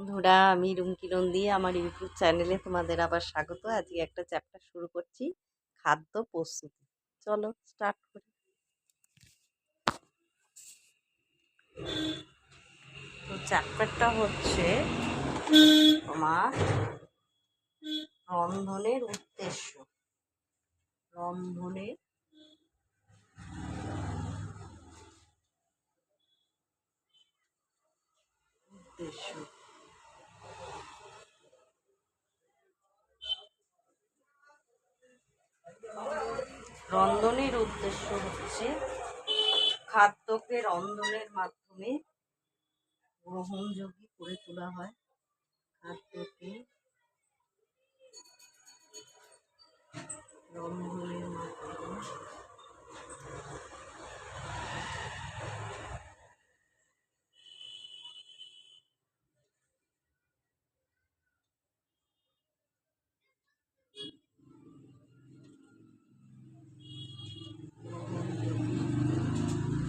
বন্ধুরা, আমি রুমকি নন্দী, আমার ইউটিউব চ্যানেলে তোমাদের আবার স্বাগত। আজকে একটা চ্যাপ্টার শুরু করছি, খাদ্য প্রস্তুতি। চলো স্টার্ট করি। তো চ্যাপ্টারটা হচ্ছে তোমার রন্ধনের উদ্দেশ্য। রন্ধনের উদ্দেশ্য রন্ধনের উদ্দেশ্য হচ্ছে খাদ্যকে রন্ধনের মাধ্যমে গ্রহণযোগ্য করে তোলা হয়। খাদ্যকে রন্ধনের মাধ্যমে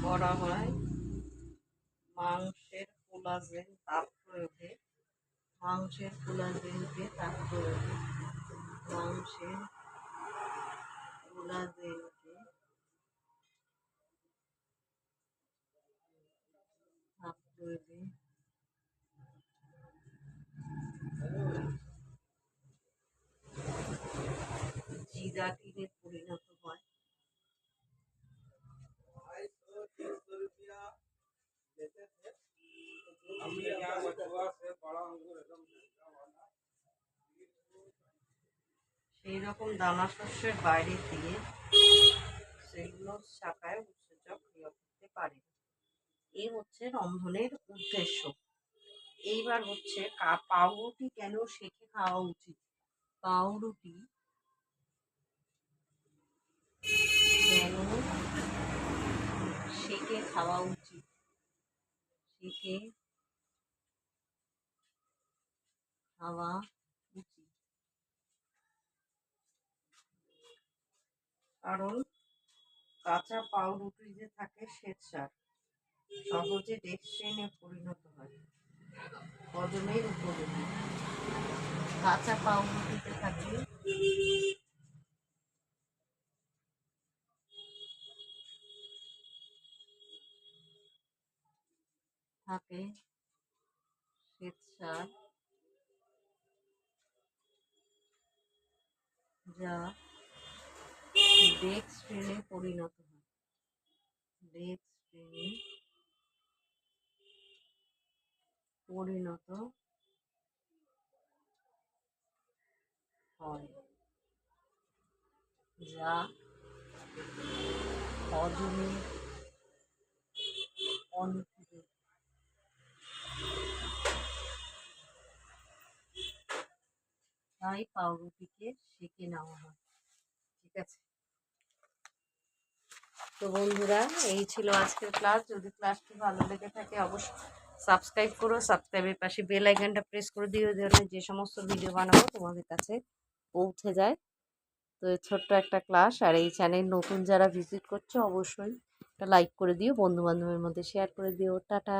করা হয়। মাংসের কোলাজেন তাপ প্রয়োগে মাংসের কোলাজেনকে তাপ প্রয়োগে মাংসের কোলাজেনকে তাপ প্রয়োগে জিরাটিনে পরিণত হয়। সেই রকম দানা শস্যের বাইরে দিয়ে সেলুলোজ শাখায় উৎসেচক ক্রিয়া করতে পারে। এই হচ্ছে রন্ধনের উদ্দেশ্য। এইবার হচ্ছে পাউরুটি কেন সেকে খাওয়া উচিত। পাউরুটি কেন সেকে খাওয়া উচিত। সেকে খাওয়া উচিত কারণ কাঁচা পাউরুটি যে থাকে শ্বেতসার, সহজে ডেক্সট্রিনে পরিণত হয়। হজমের উপযোগী। কাঁচা পাউরুটিতে থাকে শ্বেতসার, যা ডেক্সট্রিনে পরিণত হয়। ডেক্সট্রিনে পরিণত হয়, যা হজমের অনুপযোগী। তাই পাউরুটিকে সেকে নেওয়া হয়। ঠিক আছে, তো বন্ধুরা, এই ছিল আজকের ক্লাস। যদি ক্লাসটি ভালো লেগে থাকে অবশ্যই সাবস্ক্রাইব করো। সাবস্ক্রাইবের পাশে বেল আইকনটা প্রেস করে দিও, যেন যে সমস্ত ভিডিও বানাবো তোমাদের কাছে পৌঁছে যায়। তো ছোট্ট একটা ক্লাস, আর এই চ্যানেল নতুন যারা ভিজিট করছো অবশ্যই একটা লাইক করে দিও, বন্ধু বান্ধবের মধ্যে শেয়ার করে দিও। টাটা।